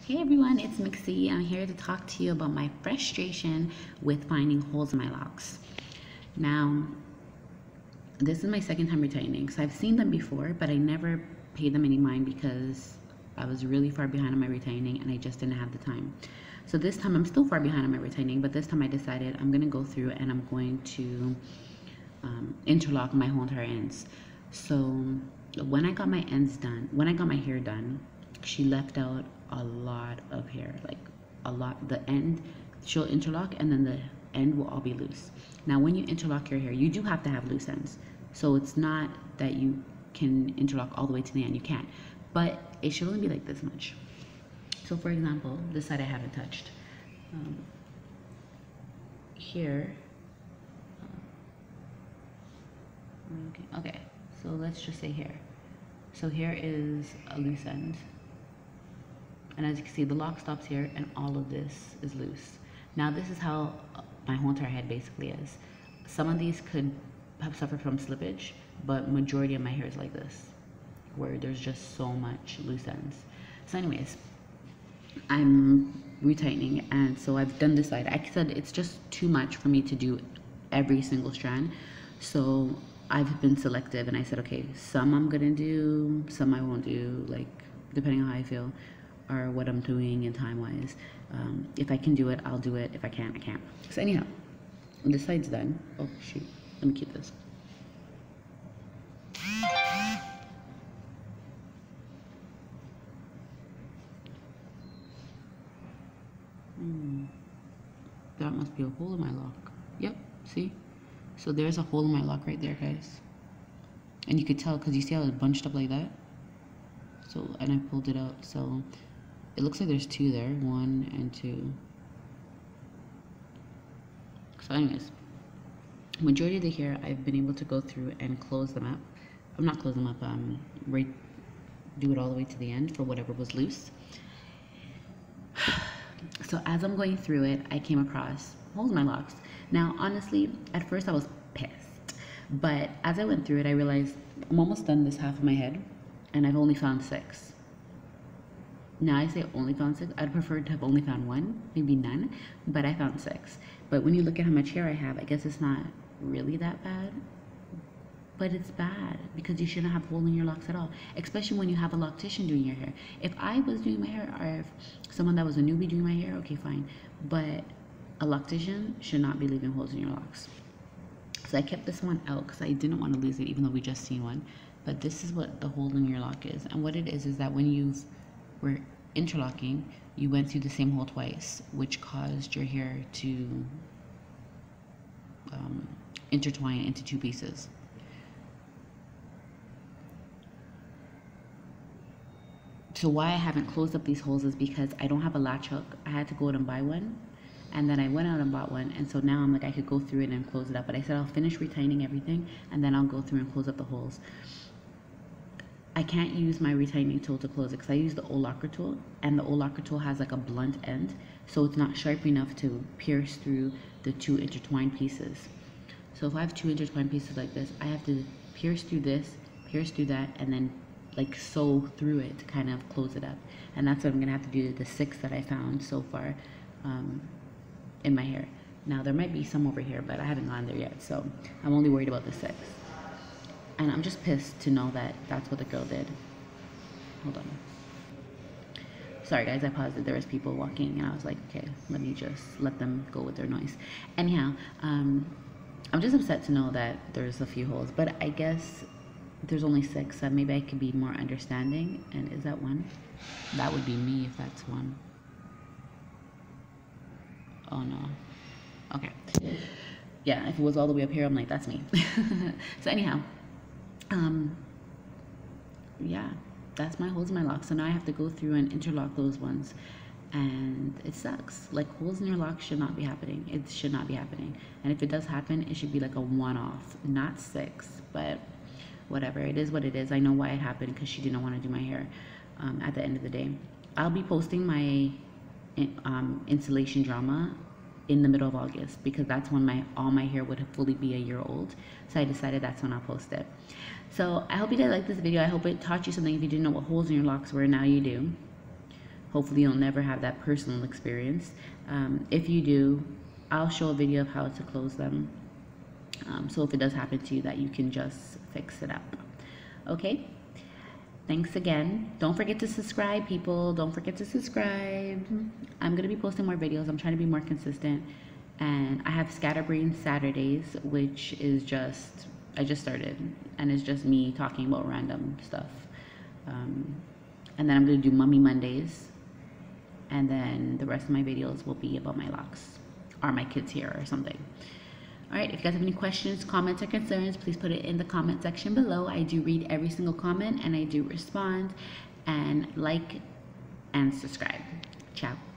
Hey everyone, it's Mixie. I'm here to talk to you about my frustration with finding holes in my locks. Now, this is my second time retightening, so I've seen them before, but I never paid them any mind because I was really far behind on my retightening and I just didn't have the time. So this time I'm still far behind on my retightening, but this time I decided I'm going to go through and I'm going to interlock my whole entire ends. So when I got my ends done, when I got my hair done, she left out a lot of hair, like a lot. The end she'll interlock and then the end will all be loose. Now when you interlock your hair, you do have to have loose ends, so it's not that you can interlock all the way to the end. You can't, but it should only be like this much. So for example, this side I haven't touched. Here okay, so let's just say here. So here is a loose end. And as you can see, the lock stops here and all of this is loose. Now this is how my whole entire head basically is. Some of these could have suffered from slippage, but majority of my hair is like this, where there's just so much loose ends. So anyways, I'm retightening, and so I've done this side. I said it's just too much for me to do every single strand. So I've been selective and I said, okay, some I'm gonna do, some I won't do, like depending on how I feel or what I'm doing and time-wise. If I can do it, I'll do it. If I can't, I can't. So anyhow, this side's done. Oh shoot, let me keep this. That must be a hole in my lock. Yep, see? So there's a hole in my lock right there, guys. And you could tell because you see how it's bunched up like that? So, and I pulled it out, so it looks like there's two there, 1 and 2. So anyways, majority of the hair I've been able to go through and close them up. I'm not close them up, do it all the way to the end for whatever was loose. So as I'm going through it, I came across holes in my locks. Now, honestly, at first I was pissed, but as I went through it, I realized I'm almost done this half of my head, and I've only found 6. Now I say only found 6. I'd prefer to have only found 1, maybe none, but I found 6. But when you look at how much hair I have, I guess it's not really that bad, but it's bad because you shouldn't have hole in your locks at all, especially when you have a loctician doing your hair. If I was doing my hair, or if someone that was a newbie doing my hair, okay, fine, but a loctician should not be leaving holes in your locks. So I kept this one out because I didn't want to lose it, even though we just seen one. But this is what the hole in your lock is, and what it is that when you were interlocking, you went through the same hole twice, which caused your hair to intertwine into 2 pieces. So why I haven't closed up these holes is because I don't have a latch hook. I had to go out and buy one, and then I went out and bought one, and so now I'm like, I could go through it and close it up, but I said I'll finish retightening everything and then I'll go through and close up the holes. I can't use my retightening tool to close it because I use the old locker tool, and the old locker tool has like a blunt end, so it's not sharp enough to pierce through the 2 intertwined pieces. So if I have 2 intertwined pieces like this, I have to pierce through this, pierce through that, and then like sew through it to kind of close it up. And that's what I'm gonna have to do, the 6 that I found so far in my hair. Now there might be some over here, but I haven't gone there yet, so I'm only worried about the 6. And I'm just pissed to know that that's what the girl did. Hold on. Sorry guys, I paused it. There was people walking and I was like, okay, let me just let them go with their noise. Anyhow, I'm just upset to know that there's a few holes, but I guess there's only 6, so maybe I could be more understanding. And is that 1? That would be me if that's 1. Oh no. Okay. Yeah, if it was all the way up here, I'm like, that's me. So anyhow, yeah, that's my holes in my locks. So now I have to go through and interlock those ones, and it sucks. Like, holes in your locks should not be happening. It should not be happening. And if it does happen, it should be like a one-off, not 6, but whatever. It is what it is. I know why it happened, because she didn't want to do my hair at the end of the day. I'll be posting my installation drama in the middle of August, because that's when all my hair would fully be a year old. So I decided that's when I'll post it. So I hope you did like this video. I hope it taught you something. If you didn't know what holes in your locks were, now you do. Hopefully you'll never have that personal experience. If you do, I'll show a video of how to close them. So if it does happen to you, that you can just fix it up. Okay? Thanks again. Don't forget to subscribe, people. Don't forget to subscribe. I'm going to be posting more videos. I'm trying to be more consistent. And I have Scatterbrain Saturdays, which is just, I just started. And it's just me talking about random stuff. And then I'm going to do Mummy Mondays. And then the rest of my videos will be about my locks. Or my kids here or something. Alright, if you guys have any questions, comments, or concerns, please put it in the comment section below. I do read every single comment and I do respond. And like and subscribe. Ciao.